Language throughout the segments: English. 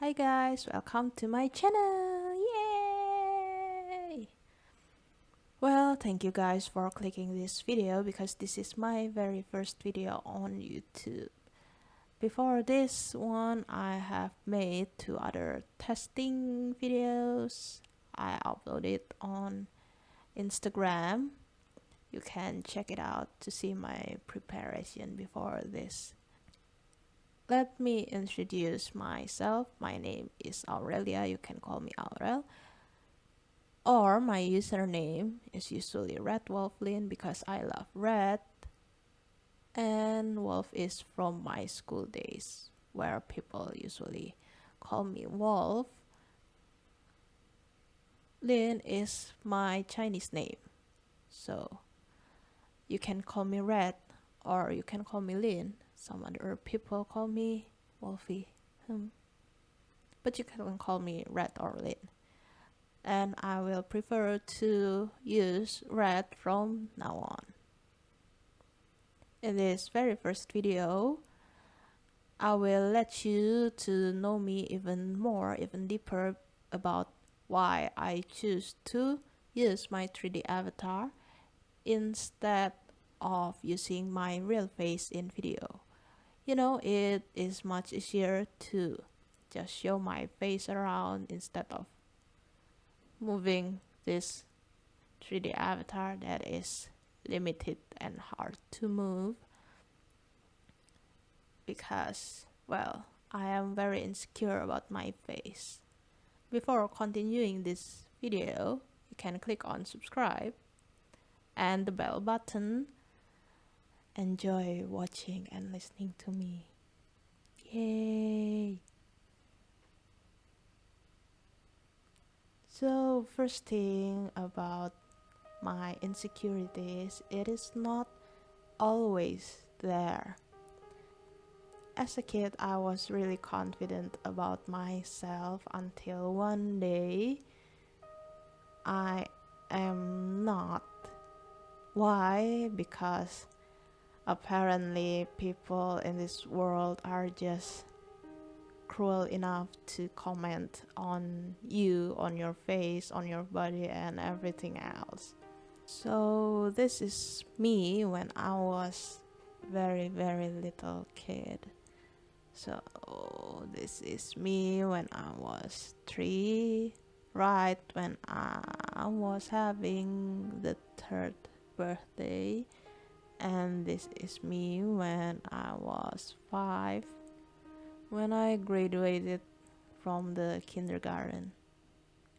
Hi guys, welcome to my channel. Yay! Well, thank you guys for clicking this video because this is my very first video on YouTube. Before this one, I have made two other testing videos. I uploaded on Instagram. You can check it out to see my preparation before this. Let me introduce myself. My name is Aurelia. You can call me Aurel. Or my username is usually RedWolfLin because I love red. And Wolf is from my school days where people usually call me Wolf. Lin is my Chinese name. So you can call me Red or you can call me Lin. Some other people call me Wolfie. But you can call me Red or Lin. And I will prefer to use Red from now on. In this very first video, I will let you to know me even more, even deeper about why I choose to use my 3D avatar instead of using my real face in video. You know, it is much easier to just show my face around instead of moving this 3D avatar that is limited and hard to move because, well, I am very insecure about my face. Before continuing this video, you can click on subscribe and the bell button. Enjoy watching and listening to me. Yay! So first thing about my insecurities, it is not always there. As a kid, I was really confident about myself until one day I am not. Why? Because apparently people in this world are just cruel enough to comment on you, on your face, on your body and everything else. So this is me when I was very little kid. So this is me when I was 3, right when I was having the 3rd birthday. And this is me when I was 5, when I graduated from the kindergarten.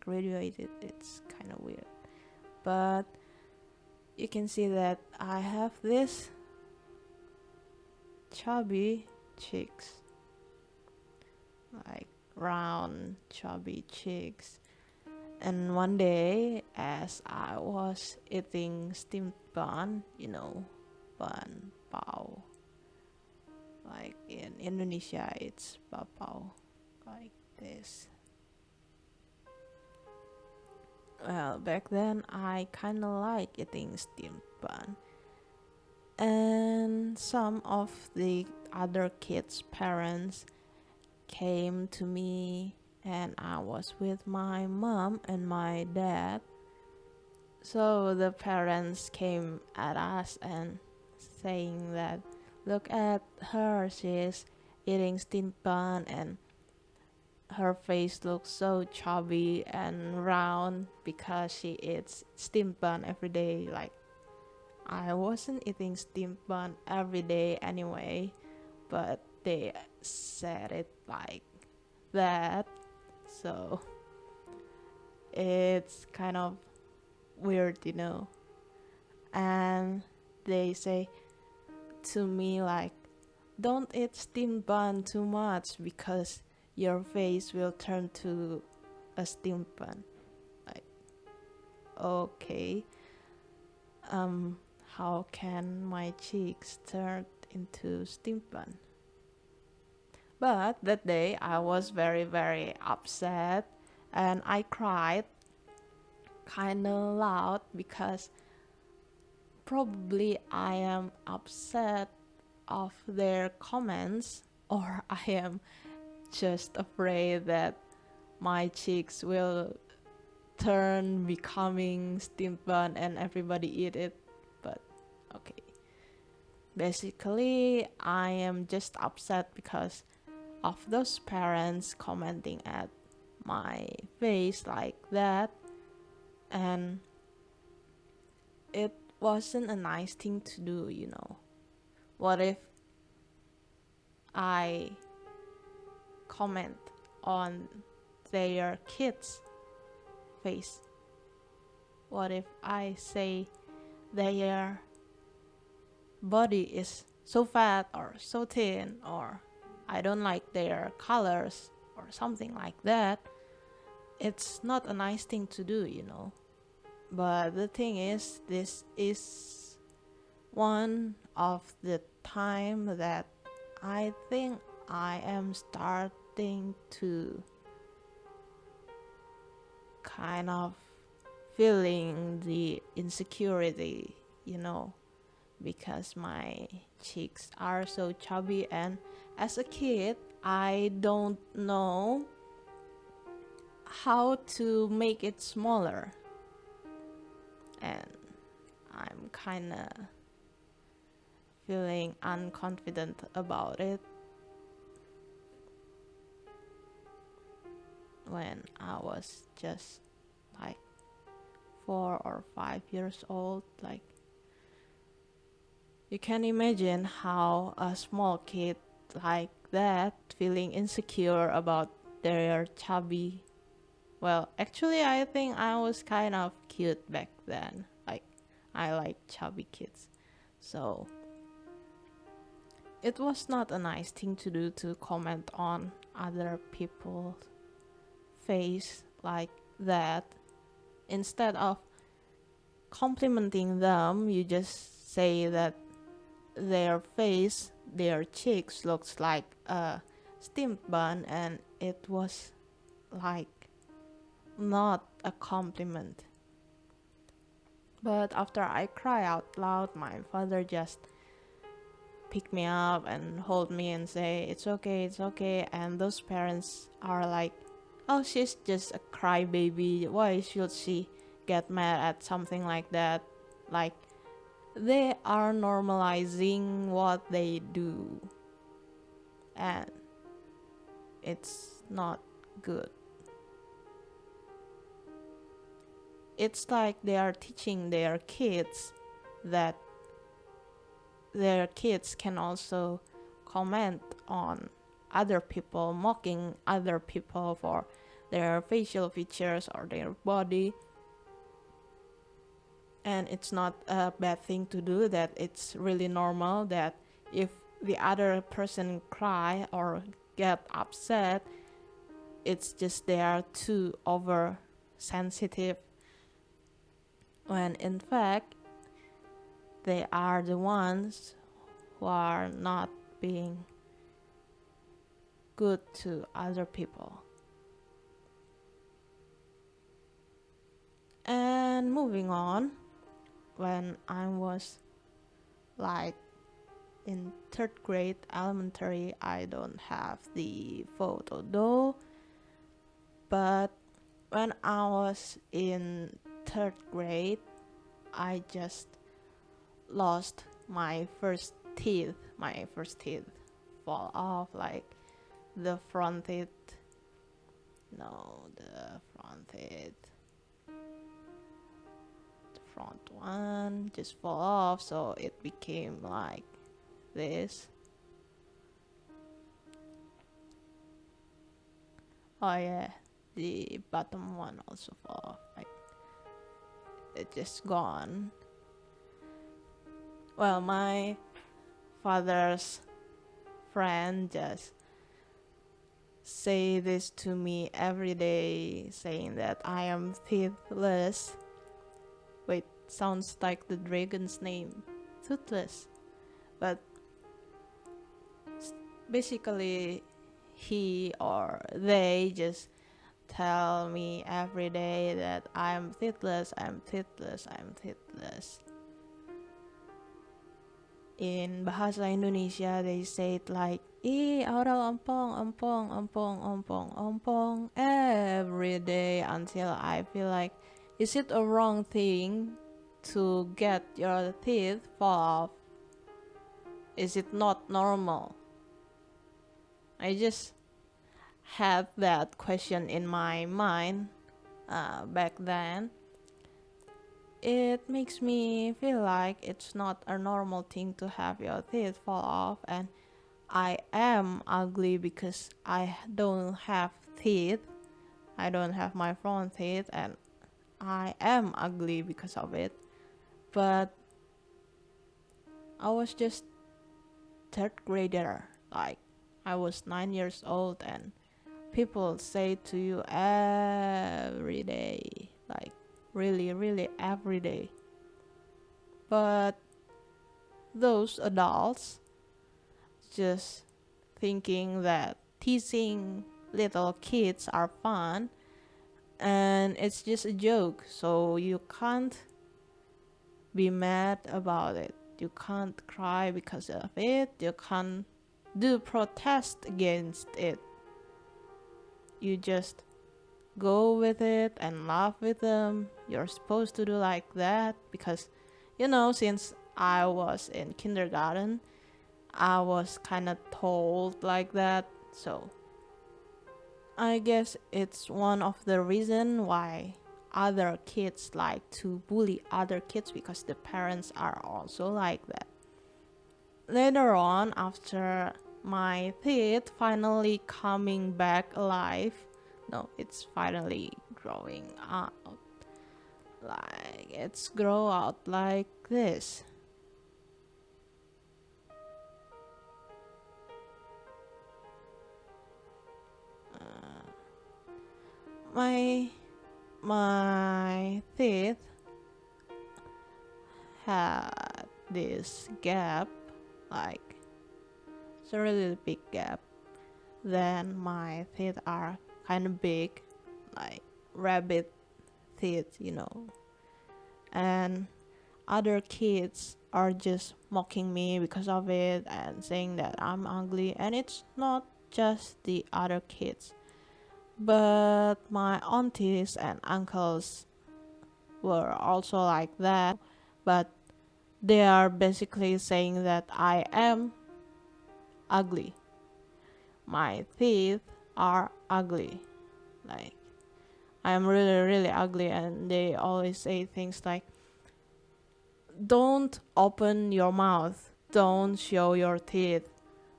Graduated, it's kind of weird. But you can see that I have this chubby cheeks. Like round chubby cheeks. And one day as I was eating steamed bun, you know, bun pao, like in Indonesia it's papao, like this. Well, back then I kinda like eating steamed bun, and some of the other kids' parents came to me and I was with my mom and my dad. So the parents came at us and saying that, look at her, she's eating steamed bun and her face looks so chubby and round because she eats steamed bun every day. Like, I wasn't eating steamed bun every day anyway, but they said it like that, so it's kind of weird, you know. And they say to me like, don't eat steamed bun too much because your face will turn to a steamed bun. Like, okay, how can my cheeks turn into steamed bun? But that day I was very upset and I cried kinda loud because probably I am upset of their comments, or I am just afraid that my cheeks will turn becoming steamed bun and everybody eat it. But okay. Basically, I am just upset because of those parents commenting at my face like that, and it wasn't a nice thing to do, you know. What if I comment on their kids' face? What if I say their body is so fat or so thin, or I don't like their colors or something like that? It's not a nice thing to do, you know. But the thing is, this is one of the time that I think I am starting to kind of feeling the insecurity, you know, because my cheeks are so chubby, and as a kid I don't know how to make it smaller, and I'm kinda feeling unconfident about it when I was just like 4 or 5 years old. Like, you can imagine how a small kid like that feeling insecure about their chubby. Well, actually, I think I was kind of cute back then. Like, I like chubby kids. So, it was not a nice thing to do, to comment on other people's face like that. Instead of complimenting them, you just say that their face, their cheeks looks like a steamed bun, and it was like not a compliment. But after I cry out loud, my father just pick me up and hold me and say, it's okay, it's okay. And those parents are like, oh, she's just a crybaby, why should she get mad at something like that? Like, they are normalizing what they do, and it's not good. It's like they are teaching their kids that their kids can also comment on other people, mocking other people for their facial features or their body. And it's not a bad thing to do, that it's really normal, that if the other person cry or get upset, it's just they are too oversensitive, when in fact they are the ones who are not being good to other people. And moving on, when I was like in third grade elementary, I don't have the photo though, but when I was in third grade, I just lost my first teeth. My first teeth fall off, like the front teeth. No, the front teeth. The front one just fall off, so it became like this. Oh yeah, the bottom one also fall off. Like, it just gone. Well, my father's friend just say this to me every day, saying that I am teethless. Wait, sounds like the dragon's name, Toothless. But basically, he or they just tell me every day that I'm teethless, I'm teethless, I'm teethless. In bahasa Indonesia, they say it like, ih, oral ompong, ompong, ompong, ompong, ompong, every day until I feel like, is it a wrong thing to get your teeth fall off? Is it not normal? I just had that question in my mind back then. It makes me feel like it's not a normal thing to have your teeth fall off, and I am ugly because I don't have teeth. I don't have my front teeth, and I am ugly because of it. But I was just third grader, like I was 9 years old, and people say to you every day, like really, really every day. But those adults just thinking that teasing little kids are fun and it's just a joke, so you can't be mad about it. You can't cry because of it. You can't do protest against it. You just go with it and laugh with them. You're supposed to do like that because, since I was in kindergarten, I was kind of told like that. So I guess it's one of the reason why other kids like to bully other kids, because the parents are also like that. Later on, after my teeth finally coming back alive, no, it's finally growing out. Like, it's grow out like this. My teeth had this gap, like it's a really big gap. Then my teeth are kind of big, like rabbit teeth, and other kids are just mocking me because of it and saying that I'm ugly. And it's not just the other kids, but my aunties and uncles were also like that. But they are basically saying that I am ugly. My teeth are ugly. Like, I am really, really ugly. And they always say things like, don't open your mouth. Don't show your teeth.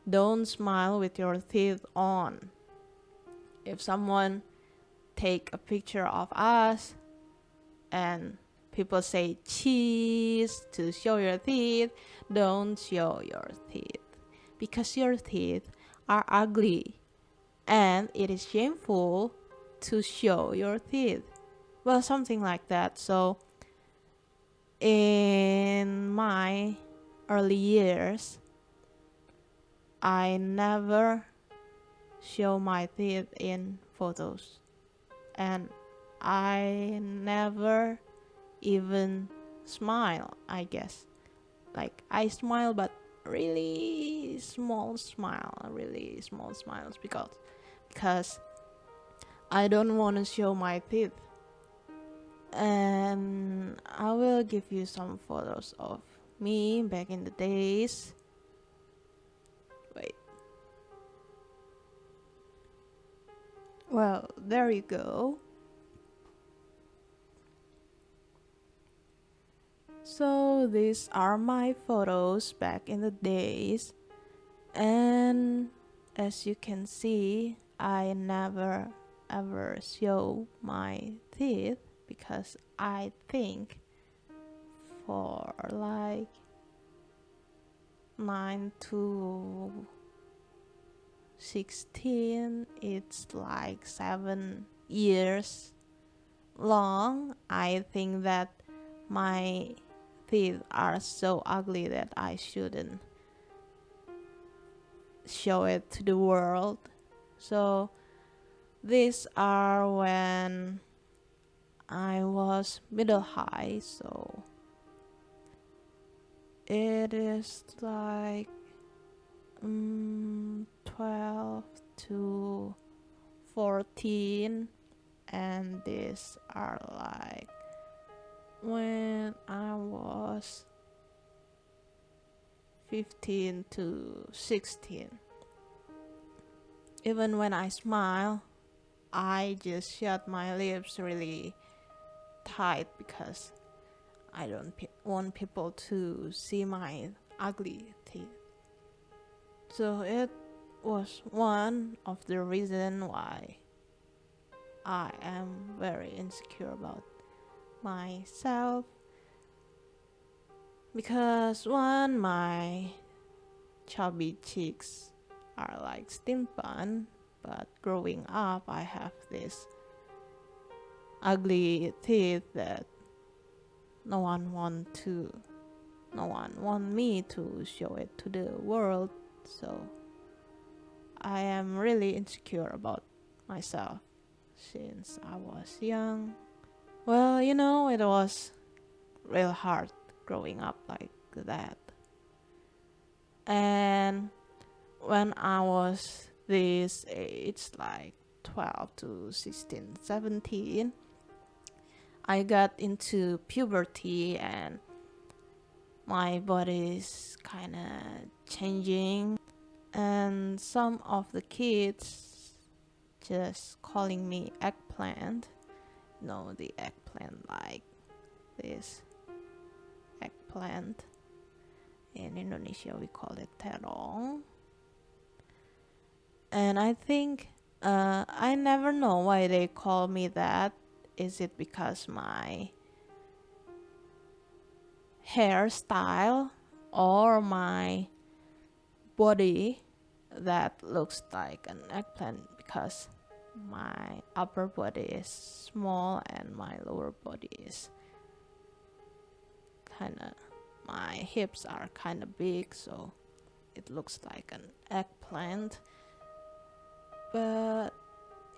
Don't smile with your teeth on. If someone take a picture of us and people say cheese to show your teeth, don't show your teeth, because your teeth are ugly and it is shameful to show your teeth. Well, something like that. So in my early years, I never show my teeth in photos, and I never even smile, I guess. Like, I smile, but really small smiles, because I don't want to show my teeth. And I will give you some photos of me back in the days. Wait. Well, there you go. So these are my photos back in the days, and as you can see, I never ever show my teeth, because I think for like 9 to 16, it's like 7 years long. I think that my teeth are so ugly that I shouldn't show it to the world. So these are when I was middle high, so it is like 12 to 14, and these are like when I was 15 to 16. Even when I smile, I just shut my lips really tight because I don't want people to see my ugly teeth. So it was one of the reasons why I am very insecure about myself, because one, my chubby cheeks are like steampunk, but growing up I have this ugly teeth that no one want me to show it to the world. So I am really insecure about myself since I was young. Well, it was real hard growing up like that. And when I was this age, like 12 to 16, 17, I got into puberty and my body is kind of changing, and some of the kids just calling me eggplant. The eggplant, like this eggplant. In Indonesia we call it terong. And I think I never know why they call me that. Is it because my hairstyle or my body that looks like an eggplant? Because my upper body is small and my lower body is my hips are kind of big, so it looks like an eggplant. But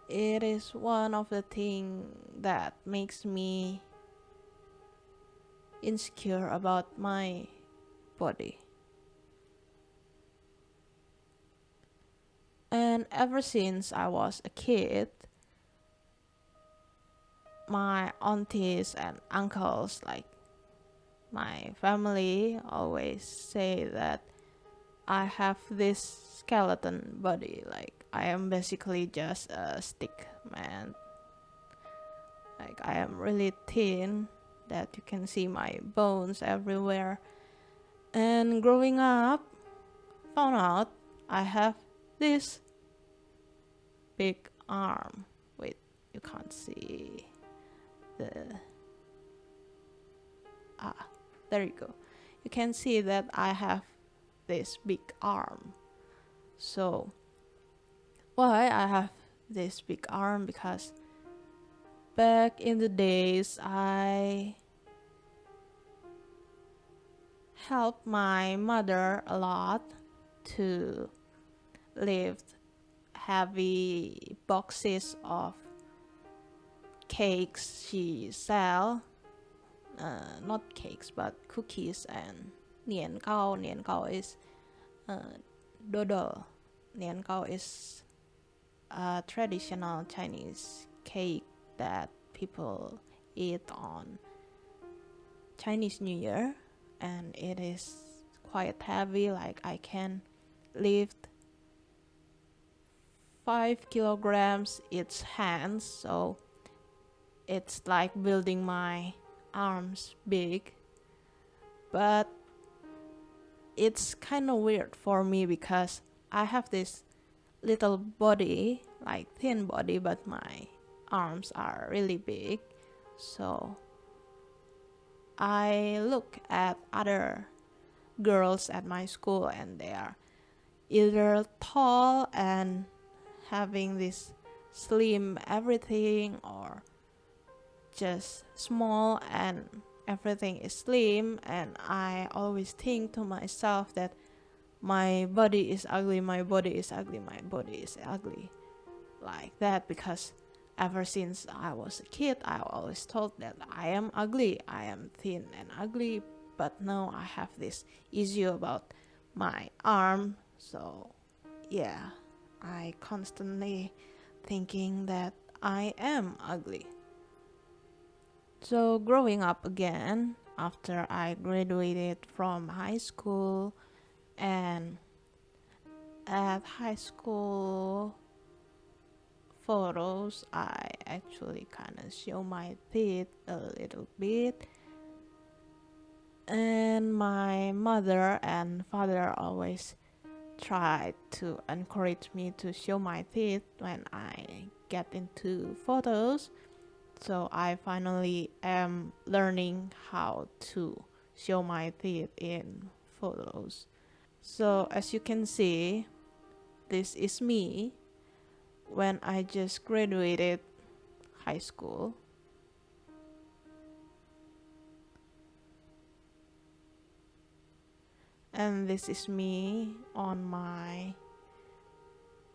it is one of the things that makes me insecure about my body. And ever since I was a kid, my aunties and uncles, like my family, always say that I have this skeleton body. Like I am basically just a stick man. Like I am really thin, that you can see my bones everywhere. And growing up, found out I have this big arm. Wait, you can't see the... there you go. You can see that I have this big arm. So why I have this big arm? Because back in the days I helped my mother a lot to lift heavy boxes of cakes she sell. Not cakes but cookies and nian gao. Nian gao is dodol. Nian gao is a traditional Chinese cake that people eat on Chinese New Year, and it is quite heavy. Like I can lift 5 kilograms each hand, so it's like building my arms big. But it's kind of weird for me because I have this little body, like thin body, but my arms are really big. So I look at other girls at my school and they are either tall and having this slim everything, or just small and everything is slim. And I always think to myself that my body is ugly, my body is ugly, my body is ugly, like that. Because ever since I was a kid, I always thought that I am ugly, I am thin and ugly, but now I have this issue about my arm. So yeah, I constantly thinking that I am ugly. So growing up again after I graduated from high school, and at high school photos I actually kind of show my teeth a little bit, and my mother and father always tried to encourage me to show my teeth when I get into photos. So I finally am learning how to show my teeth in photos. So as you can see, this is me when I just graduated high school. And this is me on my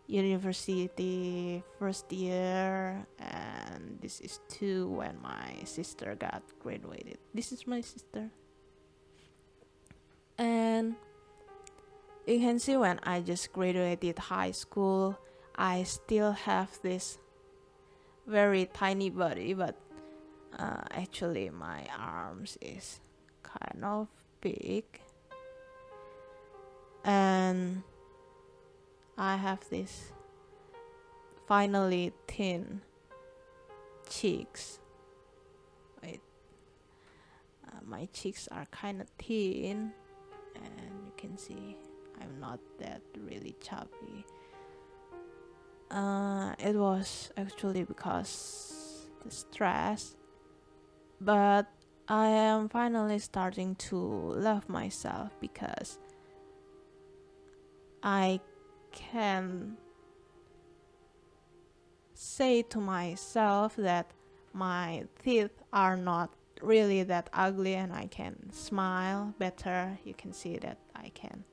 university first year, and this is too when my sister got graduated. This is my sister. And you can see when I just graduated high school, I still have this very tiny body, but actually my arms is kind of big, and I have this finally thin cheeks. Wait, my cheeks are kind of thin, and you can see I'm not that really chubby. It was actually because the stress, but I am finally starting to love myself because I can say to myself that my teeth are not really that ugly, and I can smile better. You can see that I can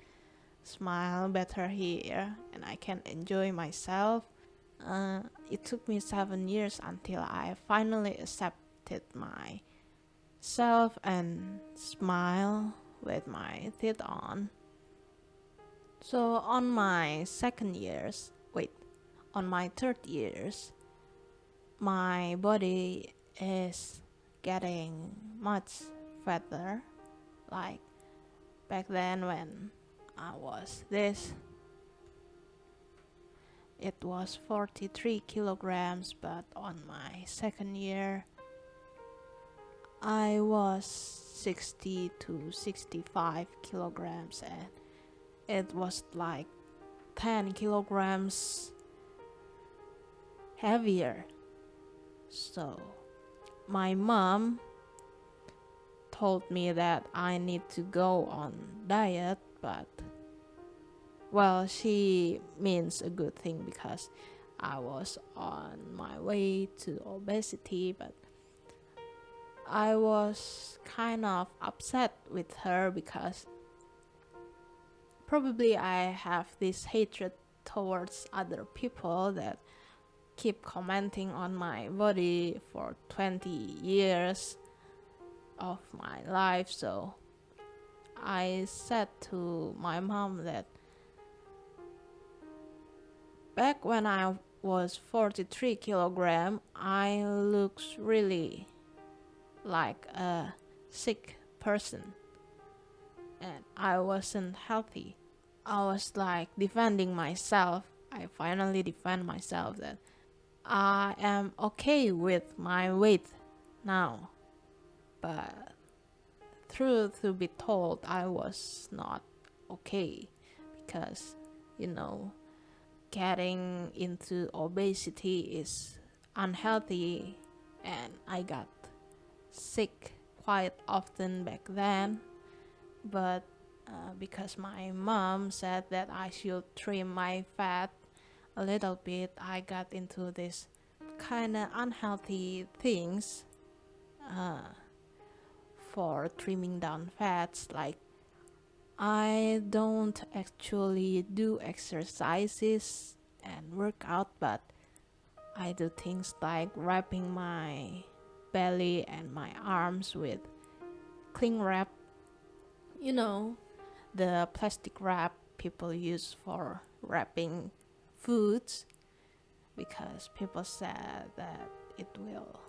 smile better here, and I can enjoy myself. It took me 7 years until I finally accepted myself and smile with my teeth on. So on my on my third years, my body is getting much fatter. Like back then when I was this, it was 43 kilograms, but on my second year, I was 60 to 65 kilograms, and it was like 10 kilograms heavier. So my mom told me that I need to go on diet, but well, she means a good thing because I was on my way to obesity, but I was kind of upset with her because probably I have this hatred towards other people that keep commenting on my body for 20 years of my life. So I said to my mom that back when I was 43 kilogram, I looks really like a sick person, and I wasn't healthy. I was like defending myself. I finally defend myself that I am okay with my weight now, but truth to be told, I was not okay because, you know, getting into obesity is unhealthy, and I got sick quite often back then. But because my mom said that I should trim my fat a little bit, I got into this kind of unhealthy things for trimming down fats. Like, I don't actually do exercises and work out, but I do things like wrapping my belly and my arms with cling wrap You know, the plastic wrap people use for wrapping foods because people said that it will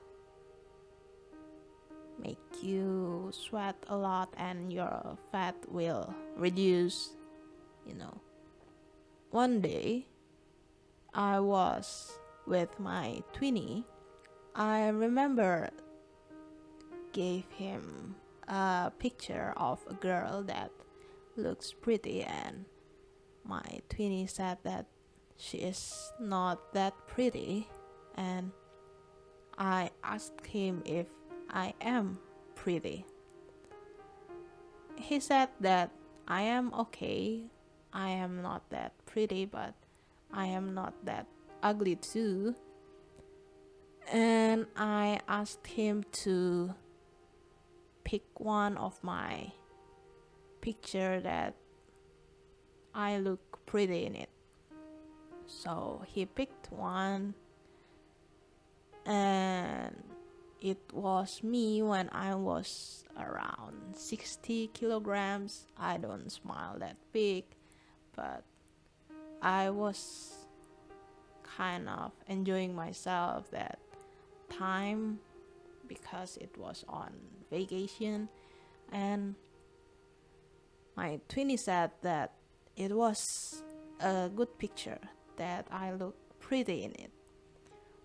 make you sweat a lot and your fat will reduce, you know. One day, I was with my twinnie. I remember gave him a picture of a girl that looks pretty, and my twinnie said that she is not that pretty, and I asked him if I am pretty. He said that I am okay. I am not that pretty, but I am not that ugly too. And I asked him to pick one of my picture that I look pretty in it. So he picked one, and it was me when I was around 60 kilograms. I don't smile that big, but I was kind of enjoying myself that time because it was on vacation, and my twinnie said that it was a good picture, that I look pretty in it.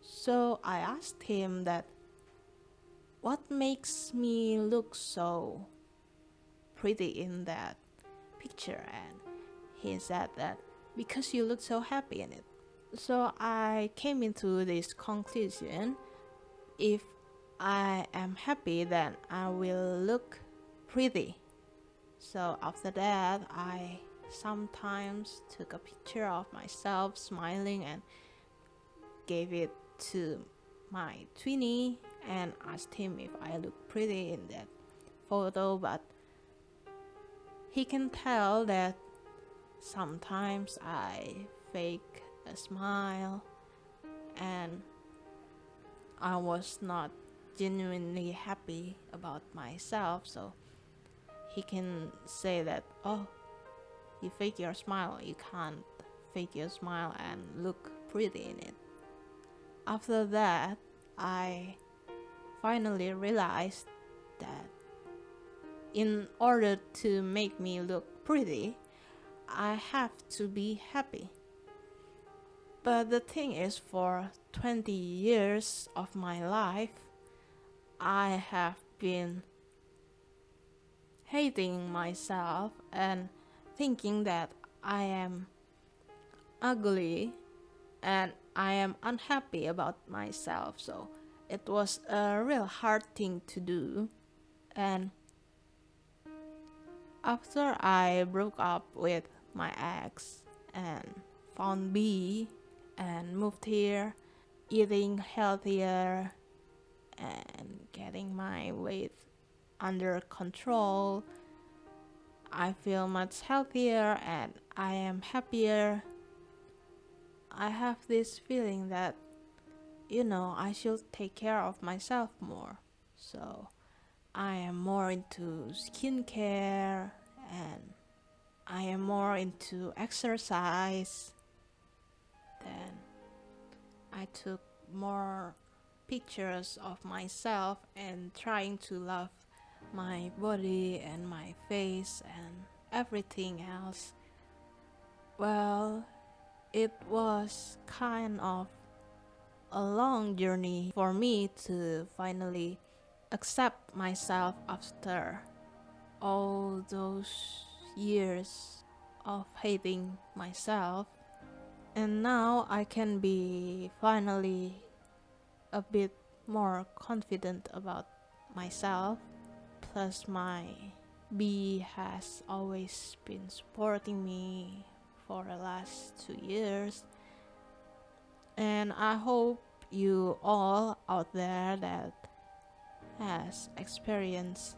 So I asked him that what makes me look so pretty in that picture, and he said that because you look so happy in it. So I came into this conclusion: if I am happy, then I will look pretty. So after that, I sometimes took a picture of myself smiling and gave it to my twinnie and asked him if I look pretty in that photo, but he can tell that sometimes I fake a smile and I was not genuinely happy about myself. So he can say that, oh, you fake your smile, you can't fake your smile and look pretty in it. After that, I finally realized that in order to make me look pretty, I have to be happy. But the thing is, for 20 years of my life, I have been hating myself and thinking that I am ugly and I am unhappy about myself. So it was a real hard thing to do. And after I broke up with my ex and found B and moved here, eating healthier and getting my weight under control, I feel much healthier and I am happier. I have this feeling that, I should take care of myself more. So I am more into skincare and I am more into exercise. Then I took more pictures of myself and trying to love my body and my face and everything else. Well, it was kind of a long journey for me to finally accept myself after all those years of hating myself. And now I can be finally a bit more confident about myself. Plus, my B has always been supporting me for the last 2 years. And I hope you all out there that has experienced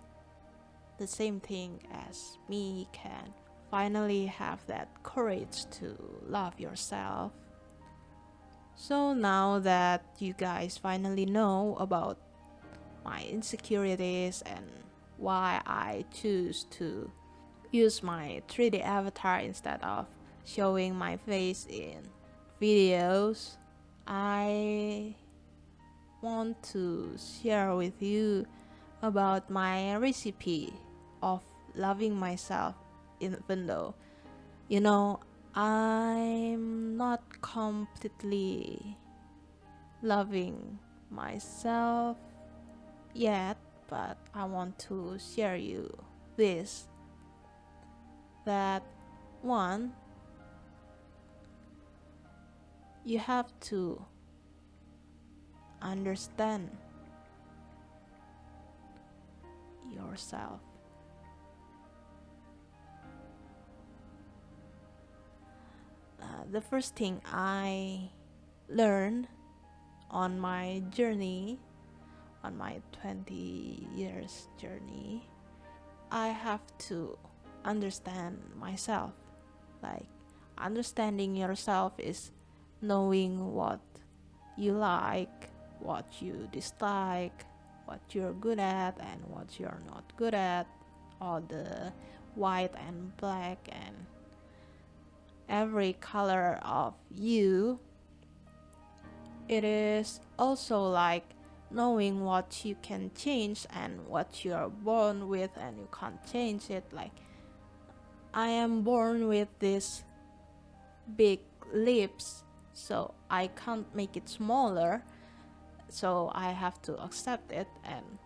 the same thing as me can finally have that courage to love yourself. So now that you guys finally know about my insecurities and why I choose to use my 3D avatar instead of showing my face in videos. I want to share with you about my recipe of loving myself, even though, I'm not completely loving myself yet, but I want to share you this, that one, you have to understand yourself. The first thing I learned on my journey, on my 20 years journey, I have to understand myself. Like, understanding yourself is knowing what you like, what you dislike, what you're good at and what you're not good at, all the white and black and every color of you. It is also like knowing what you can change and what you're born with and you can't change it. Like, I am born with these big lips, so I can't make it smaller, so I have to accept it. And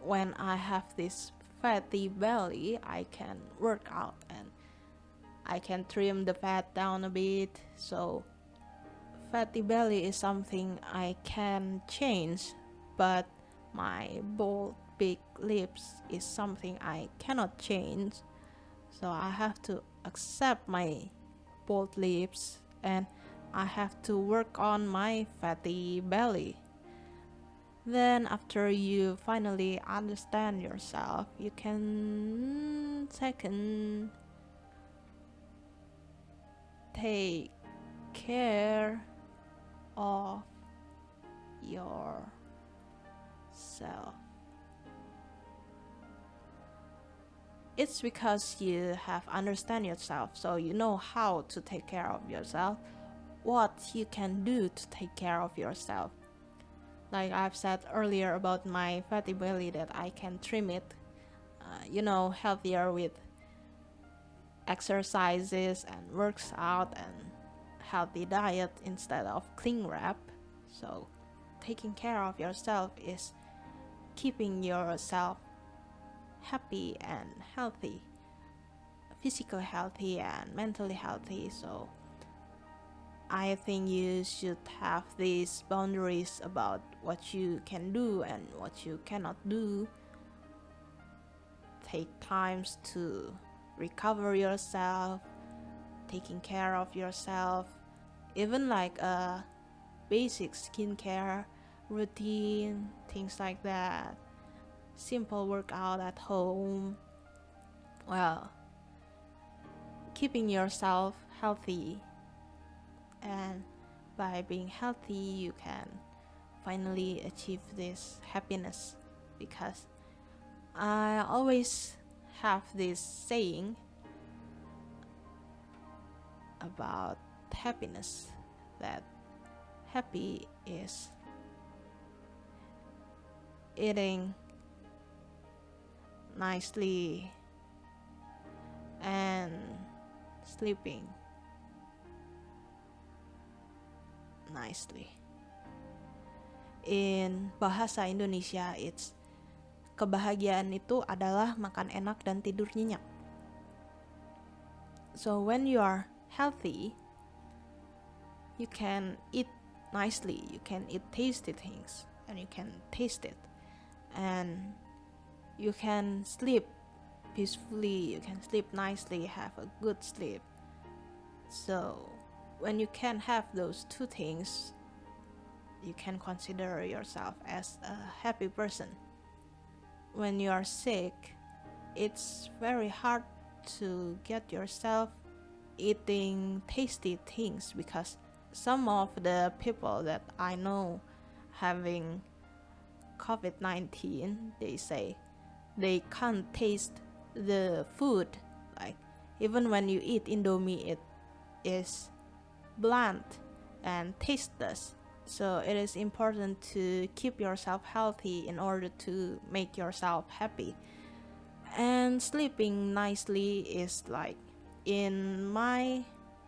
when I have this fatty belly, I can work out and I can trim the fat down a bit. So fatty belly is something I can change, but my bold big lips is something I cannot change. So I have to accept my bold lips and I have to work on my fatty belly. Then after you finally understand yourself, you can second take care of yourself. It's because you have understand yourself, so you know how to take care of yourself, what you can do to take care of yourself. Like I've said earlier about my fatty belly, that I can trim it, healthier with exercises and works out and healthy diet instead of cling wrap. So taking care of yourself is keeping yourself happy and healthy, physically healthy and mentally healthy. So I think you should have these boundaries about what you can do and what you cannot do. Take times to recover yourself, taking care of yourself, even like a basic skincare routine, things like that, simple workout at home. Well, keeping yourself healthy, and by being healthy you can finally achieve this happiness. Because I always have this saying about happiness, that happy is eating nicely and sleeping nicely. In bahasa Indonesia, it's kebahagiaan itu adalah makan enak dan tidur nyenyak. So when you are healthy, you can eat nicely, you can eat tasty things, and you can taste it, and you can sleep peacefully, you can sleep nicely, have a good sleep. So when you can have those two things, you can consider yourself as a happy person. When you are sick, it's very hard to get yourself eating tasty things, because some of the people that I know having COVID-19, they say they can't taste the food Even when you eat Indomie, it is bland and tasteless. So it is important to keep yourself healthy in order to make yourself happy. And sleeping nicely is like, in my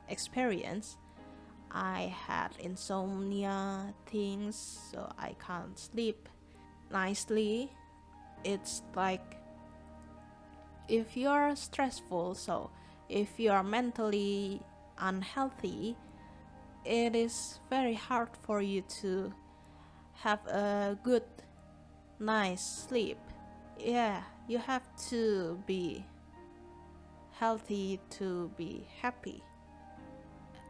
experience, I had insomnia things, so I can't sleep nicely. It's like if you're stressful, so if you're mentally unhealthy, it is very hard for you to have a good, nice sleep. Yeah, you have to be healthy to be happy.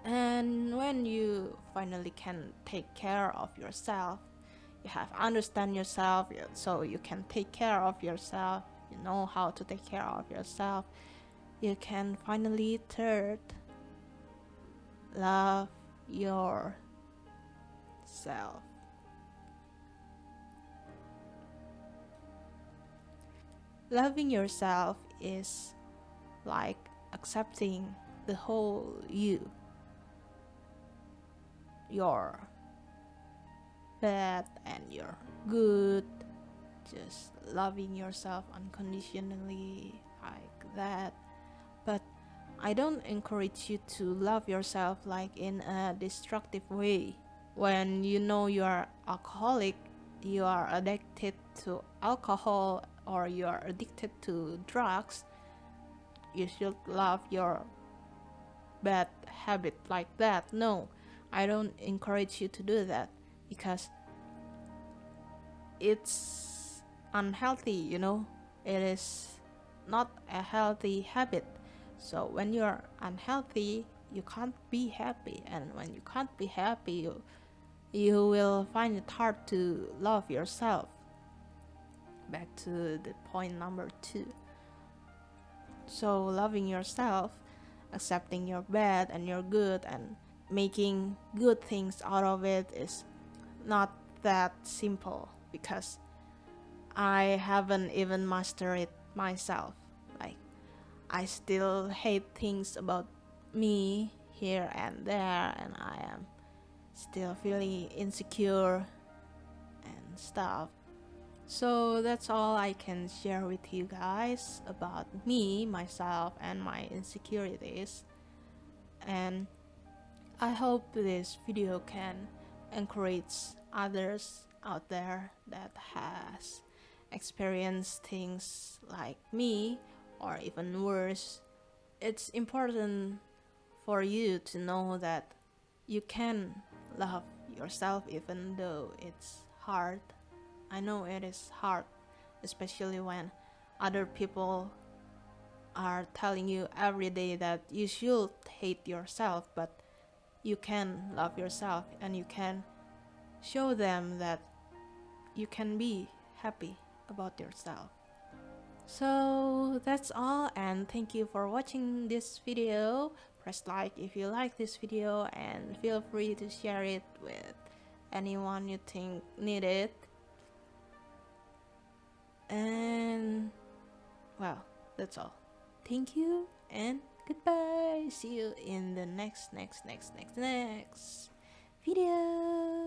And when you finally can take care of yourself, you have understand yourself, so you can take care of yourself, you know how to take care of yourself, you can finally third love yourself. Loving yourself is like accepting the whole you, your bad and your good, just loving yourself unconditionally like that. But I don't encourage you to love yourself like in a destructive way. When you know you are alcoholic, you are addicted to alcohol, or you are addicted to drugs, you should love your bad habit like that. No, I don't encourage you to do that, because it's unhealthy, you know. It is not a healthy habit. So when you're unhealthy, you can't be happy, and when you can't be happy, you will find it hard to love yourself. Back to the point number 2. So loving yourself, accepting your bad and your good, and making good things out of it is not that simple, because I haven't even mastered it myself. Like, I still hate things about me here and there, and I am still feeling insecure and stuff. So that's all I can share with you guys about me, myself, and my insecurities. And I hope this video can encourage others out there that has experienced things like me, or even worse. It's important for you to know that you can love yourself even though it's hard. I know it is hard, especially when other people are telling you every day that you should hate yourself, but you can love yourself, and you can show them that you can be happy about yourself. So that's all, and thank you for watching this video. Press like if you like this video, and feel free to share it with anyone you think need it. And well, that's all. Thank you and goodbye. See you in the next video.